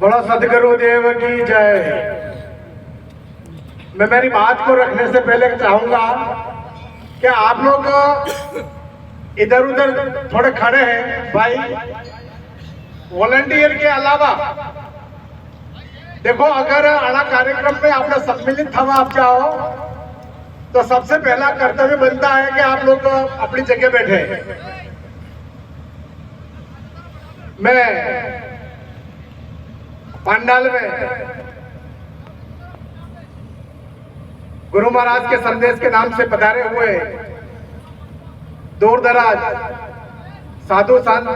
बोलो सदगुरुदेव की जय। मैं मेरी बात को रखने से पहले चाहूंगा कि आप लोग इधर उधर थोड़े खड़े हैं भाई, वॉलंटियर के अलावा देखो, अगर आना कार्यक्रम में आपने सम्मिलित हवा आप जाओ तो सबसे पहला कर्तव्य बनता है कि आप लोग अपनी जगह बैठे। मैं पंडाल में गुरु महाराज के संदेश के नाम से पधारे हुए दूर दराज साधु संत,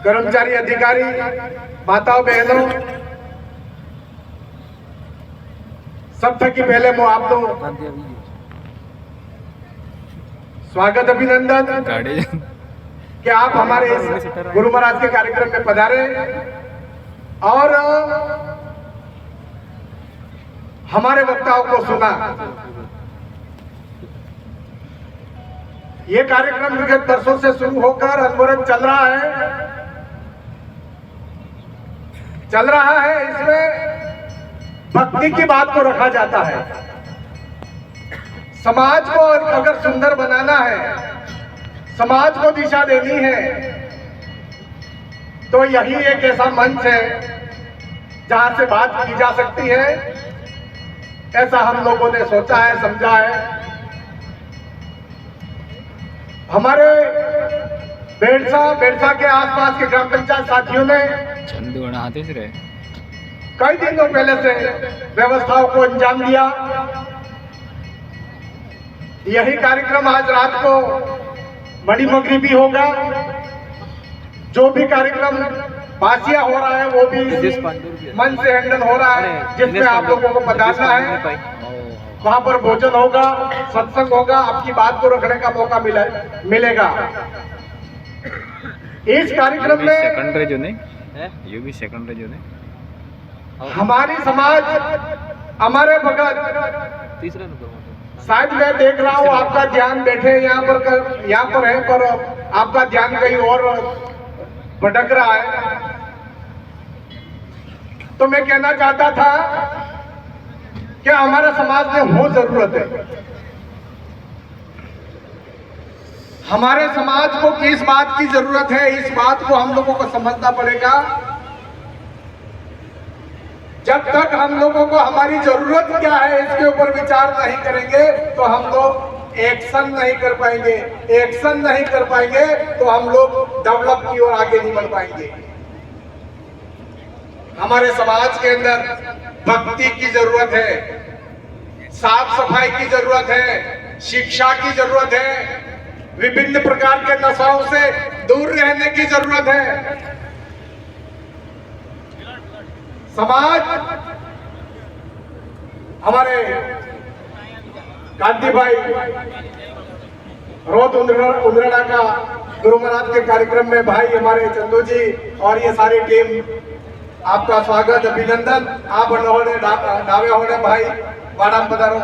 कर्मचारी, अधिकारी, माताओं बहनों, सब थकी पहले मैं आप लोग स्वागत अभिनंदन कि आप हमारे इस गुरु महाराज के कार्यक्रम में पधारे और हमारे वक्ताओं को सुना। ये कार्यक्रम विगत वर्षों से शुरू होकर अनवरत चल रहा है। इसमें भक्ति की बात को रखा जाता है। समाज को अगर सुंदर बनाना है, समाज को दिशा देनी है, तो यही एक ऐसा मंच है जहां से बात की जा सकती है। ऐसा हम लोगों ने सोचा है, समझा है। हमारे बेड़सा के आसपास के ग्राम पंचायत साथियों ने कई दिनों पहले से व्यवस्थाओं को अंजाम दिया। यही कार्यक्रम आज रात को मणिमगरी भी होगा। जो भी कार्यक्रम बासिया हो रहा है वो भी मन से हैंडल हो रहा है, जिसमें आप लोगों को पधारना है। वहां पर भोजन होगा, सत्संग होगा, आपकी बात को रखने का मौका मिलेगा। इस कार्यक्रम में हमारी समाज, हमारे भगत, शायद मैं देख रहा हूँ आपका ध्यान बैठे यहाँ पर है, पर आपका ध्यान कहीं और भटक रहा है। तो मैं कहना चाहता था कि हमारे समाज में हो जरूरत है। हमारे समाज को किस बात की जरूरत है, इस बात को हम लोगों को समझना पड़ेगा। जब तक हम लोगों को हमारी जरूरत क्या है इसके ऊपर विचार नहीं करेंगे तो हम लोग एक्शन नहीं कर पाएंगे। एक्शन नहीं कर पाएंगे तो हम लोग डेवलप की ओर आगे नहीं बढ़ पाएंगे। हमारे समाज के अंदर भक्ति की जरूरत है, साफ सफाई की जरूरत है, शिक्षा की जरूरत है, विभिन्न प्रकार के नशाओं से दूर रहने की जरूरत है। समाज हमारे कांति भाई रोज उंद्रड़ा का गुरु महाराज के कार्यक्रम में भाई हमारे चंदू जी और ये सारी टीम, आपका स्वागत अभिनंदन। आप डावे होने भाई वाड़ा पधारो,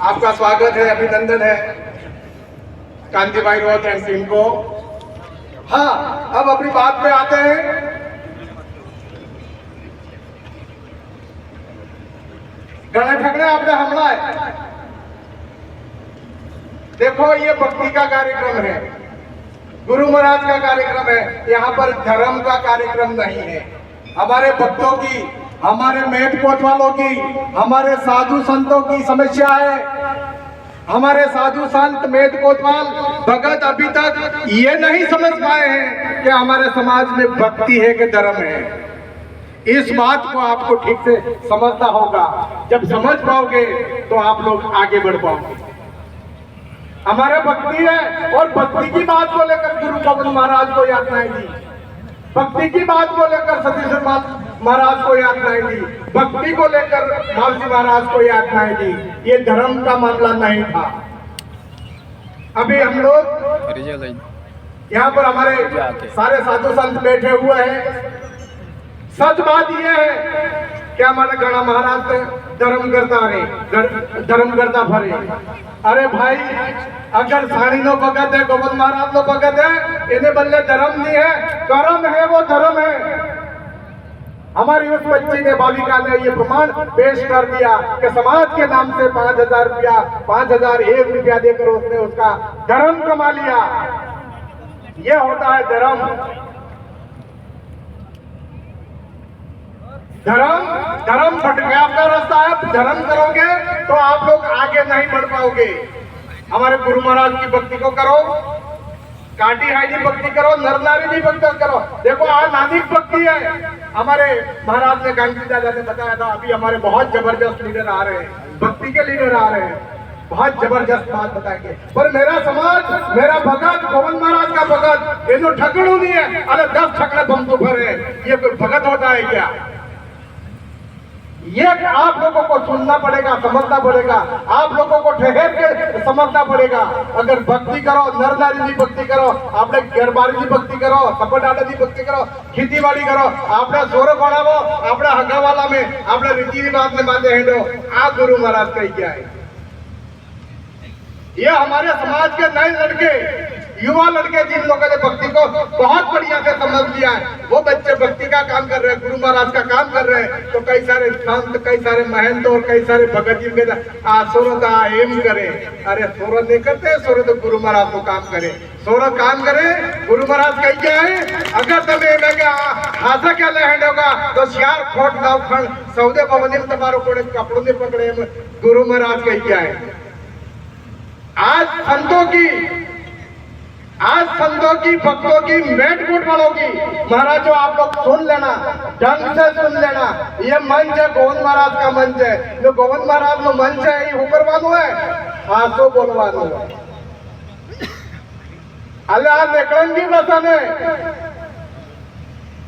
आपका स्वागत है, अभिनंदन है कांति भाई रोज एंड टीम को। हाँ, अब अपनी बात पे आते हैं। गणे ठगने आपने हमला है। देखो, ये भक्ति का कार्यक्रम है, गुरु महाराज का कार्यक्रम है। यहाँ पर धर्म का कार्यक्रम नहीं है। हमारे भक्तों की, हमारे मेट कोतवालों की, हमारे साधु संतों की समस्या है। हमारे साधु संत, मेट कोतवाल, भगत अभी तक ये नहीं समझ पाए हैं कि हमारे समाज में भक्ति है कि धर्म है। इस बात को आपको ठीक से समझना होगा। जब समझ पाओगे तो आप लोग आगे बढ़ पाओगे। हमारे भक्ति है और भक्ति की बात को लेकर गुरु गोविंद महाराज को यातनाएं दी, भक्ति की बात को लेकर सतीश्वर महाराज को यातनाएं दी, भक्ति को लेकर मालजी महाराज को यातनाएं दी। ये धर्म का मामला नहीं था। अभी हम लोग यहाँ पर हमारे सारे साधु संत बैठे हुए हैं। सच बात यह है क्या माने गणा महाराज धर्म करता फरे। अरे भाई अगर साड़ी नो भगत है, गोविंद महाराज नो भगत है, इन्हें बल्ले धर्म नहीं है, कर्म है, वो धर्म है। हमारी उस बच्ची ने, बालिका ने ये प्रमाण पेश कर दिया कि समाज के नाम से 5,000 रुपया, 5,001 रुपया देकर उसने उसका धर्म कमा लिया। ये होता है धर्म। धर्म भटकाव का रास्ता है। धर्म करोगे तो आप लोग आगे नहीं बढ़ पाओगे। हमारे गुरु महाराज की भक्ति को करो, काटी हाईनी भक्ति करो, नर नारी की भक्ति करो। देखो आज नानिक भक्ति है। हमारे महाराज ने, गांधी दादा ने बताया था, अभी हमारे बहुत जबरदस्त लीडर आ रहे हैं, भक्ति के लीडर आ रहे हैं, बहुत जबरदस्त बात बताएंगे। पर मेरा समाज, मेरा भगत, गोविंद महाराज का भगत, ये जो ठगड़ू नहीं है, अरे 10 ठगड़े बम तो भर है, ये कोई भगत होता है क्या? ये आप लोगों को सुनना पड़ेगा, समझना पड़ेगा, आप लोगों को ठहर के समझना पड़ेगा। अगर भक्ति करो, नर नारी की भक्ति करो, आपने गरबारी की भक्ति करो, सपटाटा की भक्ति करो, खेतीबाड़ी करो, आपने सोरो बढ़ावो, आपने हगावाला में आपने रीति रिवाज में बातें हेडो, आप गुरु महाराज कही क्या है? ये हमारे समाज के नए लड़के, युवा लड़के, जिन लोगों ने भक्ति को बहुत बढ़िया से समझ लिया है, वो बच्चे भक्ति का काम कर रहे हैं, गुरु महाराज का काम कर रहे हैं। तो कई सारे संत, कई सारे महंत और कई सारे भगत जी के सोरता एम करे। अरे सोरत नहीं करते, सोरत तो गुरु महाराज को काम करे, सोरत काम करे। गुरु महाराज कही क्या है? अगर तुम्हें हाथा क्या लहंड होगा तो श्यार खोट गाँव खंड सौदे भवन में तुम्हारो कोड़े कपड़ों ने पकड़े। गुरु महाराज कही क्या है? आज संतों की, भक्तों की, मेट कूट वालों की, महाराज जो आप लोग सुन लेना, ढंग से सुन लेना। ये मंच है गोविंद महाराज का मंच है। जो गोविंद महाराज नो मंच है, ये ऊपर वालों है, आसो बोलवानो है। अल्लाह निकलंगी वसन है,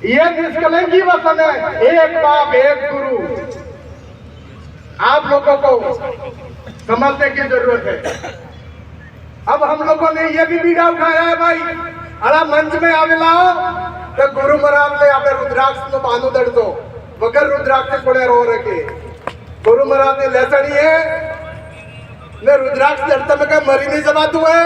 ये निष्कलंकी वसन है। एक बाप, एक गुरु। आप लोगों को समझने की जरूरत है। अब हम लोगों ने ये भी बीड़ा उठाया है भाई, अड़ा मंच में आवेलाओ तो गुरु महाराज ने आपने रुद्राक्ष तो बांधो दड़ दो, बगैर रुद्राक्ष कोड़े रो रखे। गुरु महाराज ने लसड़ी है ने रुद्राक्ष दड़ता में क्या मरी नहीं जमातू है।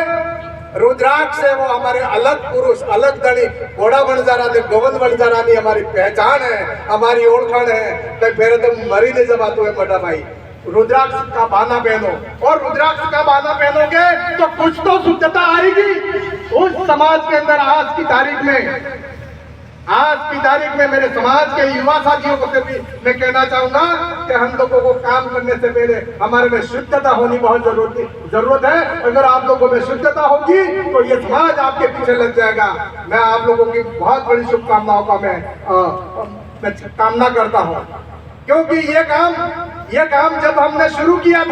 रुद्राक्ष है वो हमारे अलग पुरुष, अलग दड़ी, घोड़ा बन जा रहा, गोविंद बन जा रहा, हमारी पहचान है, हमारी ओळखाण है। तो फिर तो मरी नहीं जमातू है बड़ा भाई। रुद्राक्ष का बाना पहनो, और रुद्राक्ष का बाना पहनोगे तो कुछ तो शुद्धता आएगी उस समाज के अंदर। आज की तारीख में मेरे समाज के युवा साथियों को से भी मैं कहना चाहूंगा कि हम लोगों को काम करने से पहले हमारे में शुद्धता होनी बहुत जरूरत है। अगर आप लोगों में शुद्धता होगी तो ये समाज आपके पीछे लग जाएगा। मैं आप लोगों की बहुत बड़ी शुभकामनाओं का मैं कामना करता हूँ, क्योंकि ये काम जब हमने शुरू किया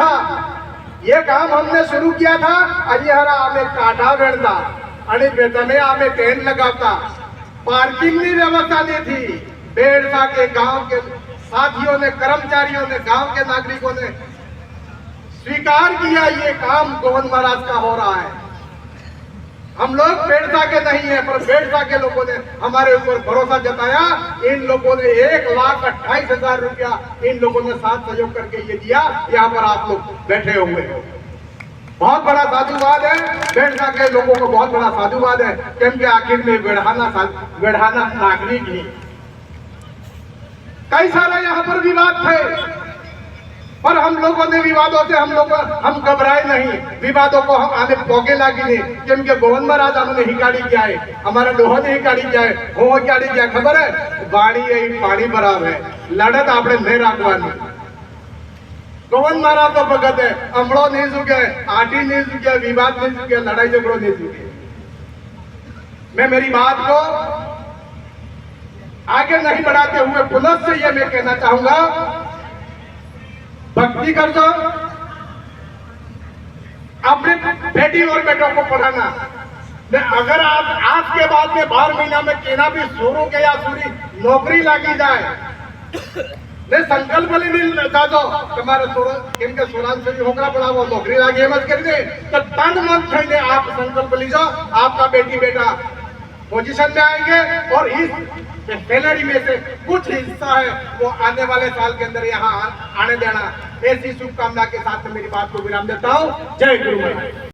था, अजिहरा हमें काटा बेड़ता, आणि बेतने हमें टेंट लगाता, पार्किंग की व्यवस्था नहीं थी। बेड़सा के गांव के साथियों ने, कर्मचारियों ने, गांव के नागरिकों ने स्वीकार किया ये काम गोविंद महाराज का हो रहा है। हम लोग बेड़सा के नहीं है, पर बेड़सा के लोगों ने हमारे ऊपर भरोसा जताया। इन लोगों ने 1,28,000 रुपया इन लोगों ने साथ सहयोग करके ये दिया। यहाँ पर आप लोग बैठे हुए हो, बहुत बड़ा साधुवाद है। बेड़सा के लोगों को बहुत बड़ा साधुवाद है, क्योंकि आखिर में बेड़हाना नागरिक ही। कई सारे यहाँ पर विवाद थे, पर हम लोगों ने विवादों से हम घबराए नहीं। विवादों को हम आने पोगे लागी नहीं, क्योंकि गोविंद महाराज हमने हिकाड़ी क्या है, हमारे लोहा ने हिकाड़ी क्या है, हो हिकाड़ी क्या खबर है? बाड़ी है पानी बराबर है, लड़त आपने नहीं राखवानी। गोविंद महाराज तो भगत है, अमड़ो नहीं झुके, आटी नहीं झुके, विवाद नहीं झुके, लड़ाई झगड़ो नहीं झुके। मैं मेरी बात को आगे नहीं बढ़ाते हुए पुनः से ये मैं कहना चाहूंगा, भक्ति कर दो, अपने बेटी और बेटों को पढ़ाना। अगर आप आज के बाद में 12 महीना में केना भी सूरू के या सूरी नौकरी लागी जाए, मैं संकल्प नहीं दो तुम्हारे इनके सोरान से होकरा पड़ा वो नौकरी लागी मत कर दे, तो तन मन थईने आप संकल्प लीजो, आपका बेटी बेटा पोजीशन में आएंगे और इस सैलरी में से कुछ हिस्सा है वो आने वाले साल के अंदर यहाँ आने देना, ऐसी शुभकामना के साथ में मेरी बात को विराम देता हूँ। जय गुरु महाराज।